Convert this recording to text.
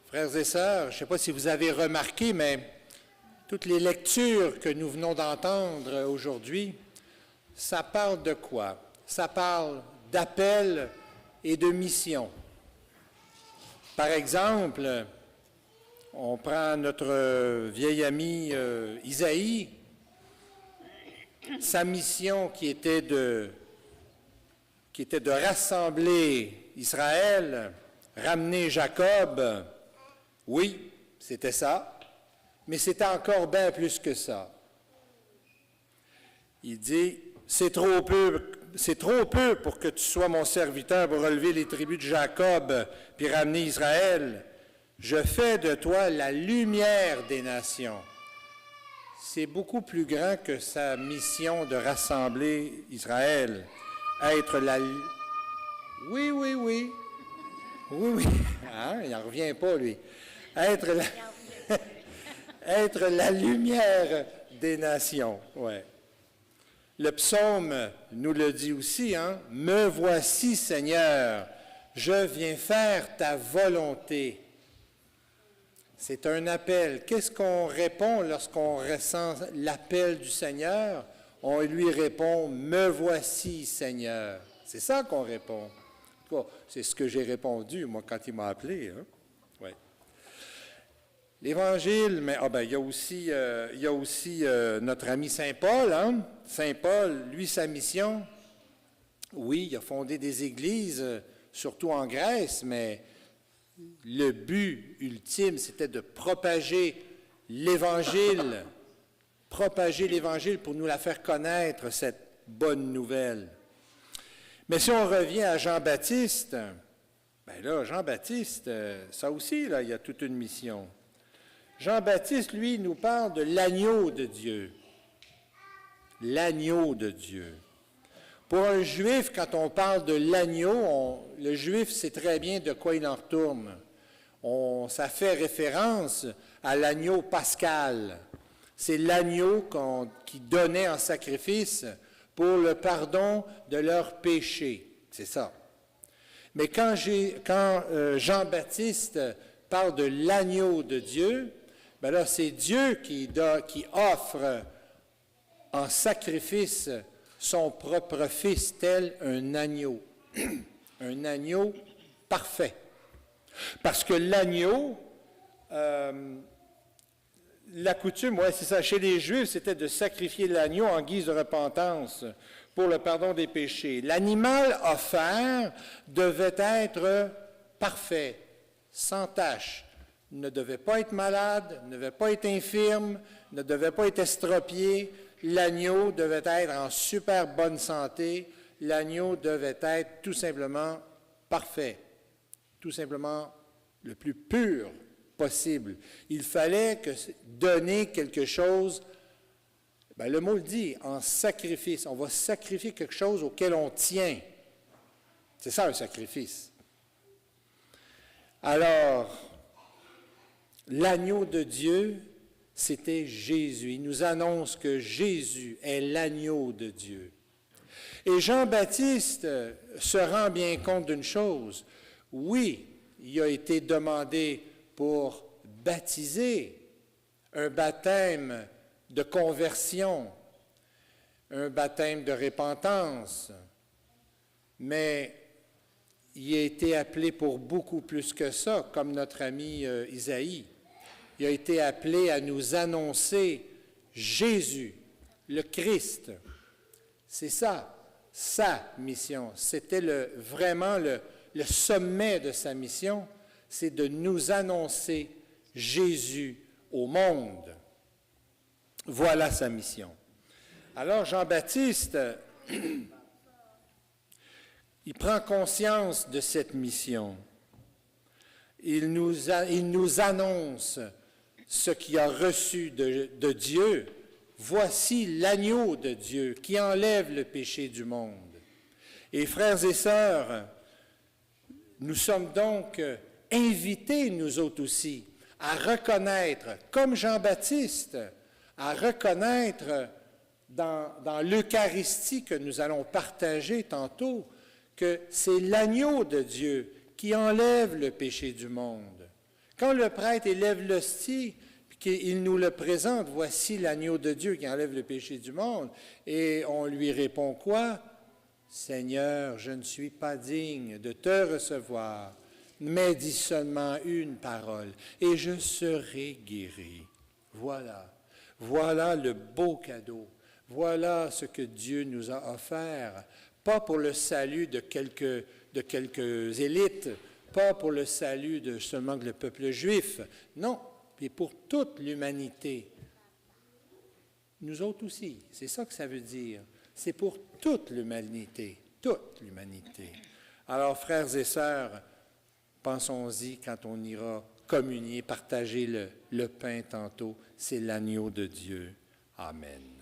Frères et sœurs, je ne sais pas si vous avez remarqué, mais toutes les lectures que nous venons d'entendre aujourd'hui, ça parle de quoi? Ça parle d'appel et de mission. Par exemple, on prend notre vieil ami Isaïe, sa mission qui était de rassembler Israël, ramener Jacob. Oui, c'était ça, mais c'était encore bien plus que ça. Il dit, c'est trop peu pour que tu sois mon serviteur pour relever les tribus de Jacob puis ramener Israël. Je fais de toi la lumière des nations. C'est beaucoup plus grand que sa mission de rassembler Israël. Être la... Oui. Hein? Il n'en revient pas, lui. Être la lumière des nations. Ouais. Le psaume nous le dit aussi, hein? « Me voici, Seigneur, je viens faire ta volonté. » C'est un appel. Qu'est-ce qu'on répond lorsqu'on ressent l'appel du Seigneur? On lui répond « Me voici, Seigneur ». C'est ça qu'on répond. En tout cas, c'est ce que j'ai répondu, moi, quand il m'a appelé. Hein? Ouais. L'Évangile, mais il y a aussi notre ami Saint Paul. Hein? Saint Paul, lui, sa mission, oui, il a fondé des églises, surtout en Grèce, mais le but ultime, c'était de propager l'Évangile pour nous la faire connaître, cette bonne nouvelle. Mais si on revient à Jean-Baptiste, Jean-Baptiste, ça aussi, là, il y a toute une mission. Jean-Baptiste, lui, nous parle de l'agneau de Dieu. L'agneau de Dieu. Pour un juif, quand on parle de l'agneau, le juif sait très bien de quoi il en retourne. Ça fait référence à l'agneau pascal. C'est l'agneau qui donnait en sacrifice pour le pardon de leurs péchés. C'est ça. Mais quand Jean-Baptiste parle de l'agneau de Dieu, ben là, c'est Dieu qui offre en sacrifice son propre Fils, tel un agneau. Un agneau parfait. Parce que l'agneau, la coutume, c'est ça, chez les Juifs, c'était de sacrifier l'agneau en guise de repentance pour le pardon des péchés. L'animal offert devait être parfait, sans tache. Ne devait pas être malade, ne devait pas être infirme, ne devait pas être estropié. L'agneau devait être en super bonne santé. L'agneau devait être tout simplement parfait, tout simplement le plus pur possible. Il fallait donner quelque chose, le mot le dit, en sacrifice. On va sacrifier quelque chose auquel on tient. C'est ça un sacrifice. Alors, l'agneau de Dieu, c'était Jésus. Il nous annonce que Jésus est l'agneau de Dieu. Et Jean-Baptiste se rend bien compte d'une chose. Oui, il a été demandé pour baptiser, un baptême de conversion, un baptême de repentance, mais il a été appelé pour beaucoup plus que ça, comme notre ami Isaïe. Il a été appelé à nous annoncer Jésus, le Christ. C'est ça, sa mission. C'était vraiment le sommet de sa mission, c'est de nous annoncer Jésus au monde. Voilà sa mission. Alors Jean-Baptiste, il prend conscience de cette mission. Il nous annonce ce qu'il a reçu de Dieu. Voici l'agneau de Dieu qui enlève le péché du monde. Et frères et sœurs, nous sommes donc invités, nous autres aussi, à reconnaître, comme Jean-Baptiste, à reconnaître dans l'Eucharistie que nous allons partager tantôt, que c'est l'agneau de Dieu qui enlève le péché du monde. Quand le prêtre élève l'hostie, puis qu'il nous le présente, voici l'agneau de Dieu qui enlève le péché du monde, et on lui répond quoi? Seigneur, je ne suis pas digne de te recevoir, mais dis seulement une parole, et je serai guéri. Voilà, voilà le beau cadeau. Voilà ce que Dieu nous a offert, pas pour le salut de quelques élites, pas pour le salut de seulement le peuple juif, non, mais pour toute l'humanité. Nous autres aussi, c'est ça que ça veut dire. C'est pour toute l'humanité, toute l'humanité. Alors, frères et sœurs, pensons-y quand on ira communier, partager le pain tantôt, c'est l'agneau de Dieu. Amen.